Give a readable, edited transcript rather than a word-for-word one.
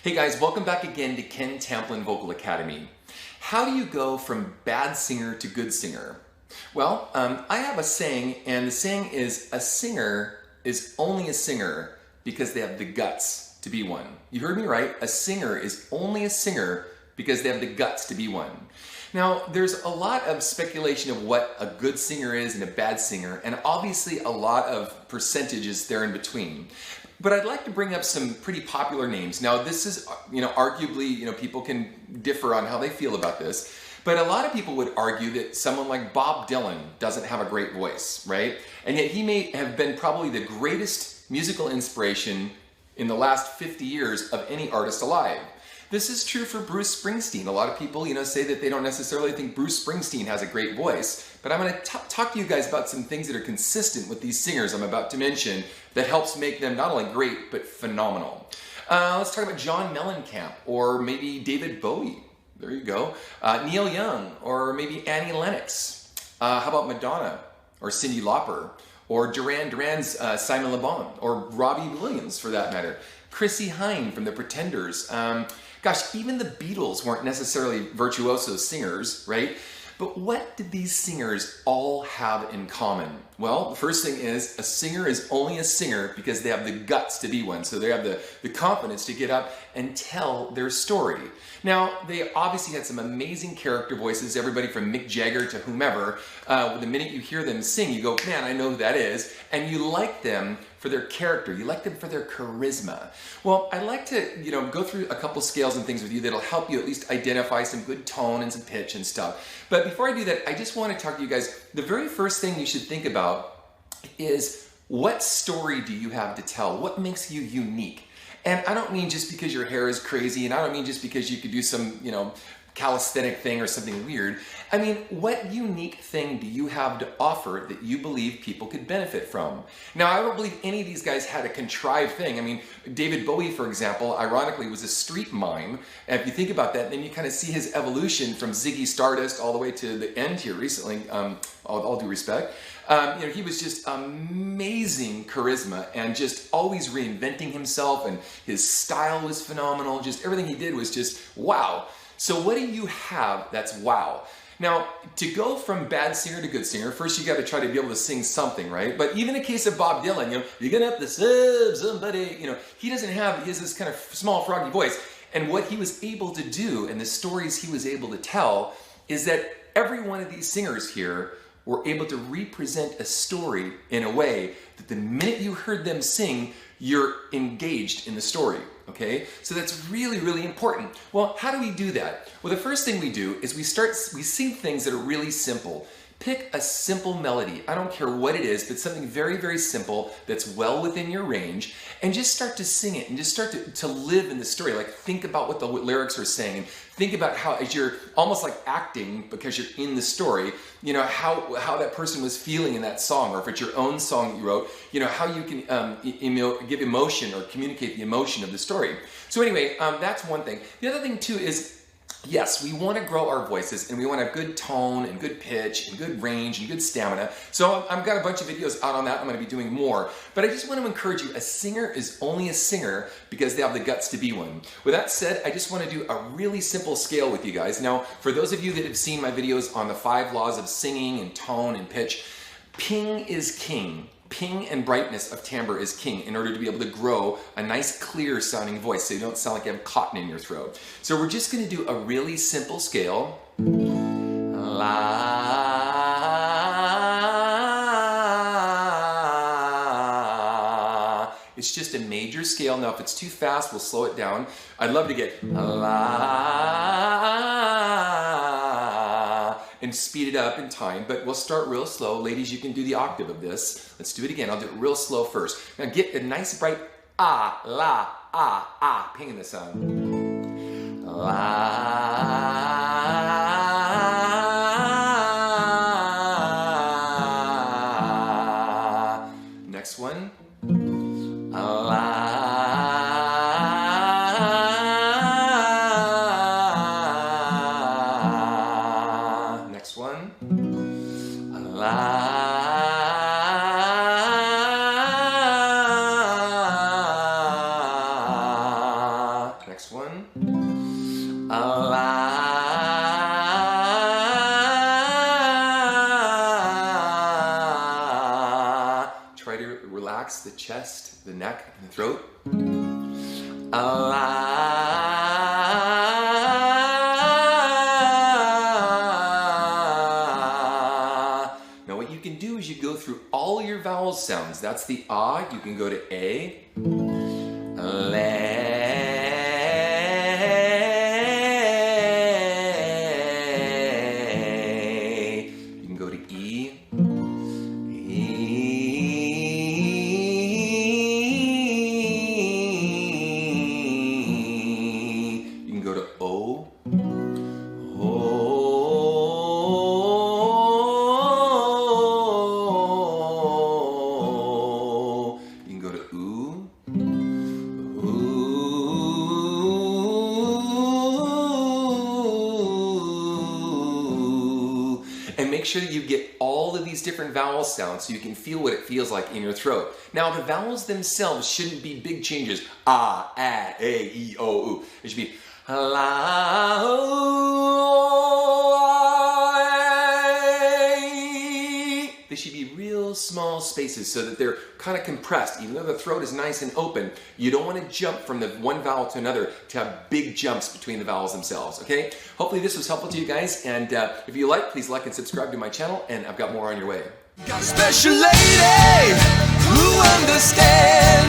Hey guys, welcome back again to Ken Tamplin Vocal Academy. How do you go from bad singer to good singer? Well, I have a saying, and the saying is, a singer is only a singer because they have the guts to be one. You heard me right. A singer is only a singer because they have the guts to be one. Now, there's a lot of speculation of what a good singer is and a bad singer, and obviously a lot of percentages there in between. But I'd like to bring up some pretty popular names. Now, this is, arguably, people can differ on how they feel about this. But a lot of people would argue that someone like Bob Dylan doesn't have a great voice, right? And yet he may have been probably the greatest musical inspiration in the last 50 years of any artist alive. This is true for Bruce Springsteen. A lot of people, say that they don't necessarily think Bruce Springsteen has a great voice, but I'm going to talk to you guys about some things that are consistent with these singers I'm about to mention that helps make them not only great, but phenomenal. Let's talk about John Mellencamp, or maybe David Bowie. There you go. Neil Young, or maybe Annie Lennox. How about Madonna, or Cyndi Lauper, or Duran Duran's Simon Le Bon, or Robbie Williams for that matter. Chrissie Hynde from The Pretenders. Gosh, even the Beatles weren't necessarily virtuoso singers, right? But what did these singers all have in common? Well, the first thing is a singer is only a singer because they have the guts to be one. So they have the confidence to get up and tell their story. Now, they obviously had some amazing character voices, everybody from Mick Jagger to whomever. The minute you hear them sing, you go, man, I know who that is. And you like them for their character. You like them for their charisma. Well, I'd like to, go through a couple scales and things with you that'll help you at least identify some good tone and some pitch and stuff. But before I do that, I just want to talk to you guys. The very first thing you should think about is, what story do you have to tell? What makes you unique? And I don't mean just because your hair is crazy, and I don't mean just because you could do some, calisthenic thing or something weird. I mean, what unique thing do you have to offer that you believe people could benefit from? Now, I don't believe any of these guys had a contrived thing. I mean, David Bowie, for example, ironically was a street mime. And if you think about that, then you kind of see his evolution from Ziggy Stardust all the way to the end here recently, all due respect. He was just amazing charisma and just always reinventing himself, and his style was phenomenal. Just everything he did was just wow. So what do you have that's wow? Now, to go from bad singer to good singer, first you got to try to be able to sing something, right? But even in the case of Bob Dylan, you're gonna have to save somebody. He has this kind of small froggy voice. And what he was able to do, and the stories he was able to tell, is that every one of these singers here were able to represent a story in a way that the minute you heard them sing, you're engaged in the story, okay? So that's really, really important. Well, how do we do that? Well, the first thing we do is we sing things that are really simple. Pick a simple melody. I don't care what it is, but something very, very simple that's well within your range, and just start to sing it and just start to live in the story. Like, think about what the lyrics are saying, and think about how, as you're almost like acting because you're in the story, how that person was feeling in that song, or if it's your own song that you wrote, how you can give emotion or communicate the emotion of the story. So anyway, that's one thing. The other thing too is, yes, we want to grow our voices, and we want to have good tone and good pitch and good range and good stamina. So I've got a bunch of videos out on that. I'm going to be doing more. But I just want to encourage you, a singer is only a singer because they have the guts to be one. With that said, I just want to do a really simple scale with you guys. Now, for those of you that have seen my videos on the 5 laws of singing and tone and pitch, ping is king. Ping and brightness of timbre is king in order to be able to grow a nice, clear sounding voice so you don't sound like you have cotton in your throat. So we're just going to do a really simple scale. La. It's just a major scale. Now, if it's too fast, we'll slow it down. I'd love to get la and speed it up in time, but we'll start real slow. Ladies, you can do the octave of this. Let's do it again. I'll do it real slow first. Now get a nice bright ah, la, ah, ah, ping in the sound. La. Next one. La. Next one. La. Try to relax the chest, the neck, and the throat. La. Now what you can do is you go through all your vowel sounds. That's the ah. You can go to A. You can go to E. You can go to O. You can go to Oo. And make sure that you get all of these different vowel sounds so you can feel what it feels like in your throat. Now, the vowels themselves shouldn't be big changes. Ah, ah, a, e, o, u. It should be la, they should be real small spaces so that they're kind of compressed. Even though the throat is nice and open, you don't want to jump from the one vowel to another to have big jumps between the vowels themselves, okay? Hopefully this was helpful to you guys, and if you like, please like and subscribe to my channel, and I've got more on your way. Got a special lady who understands.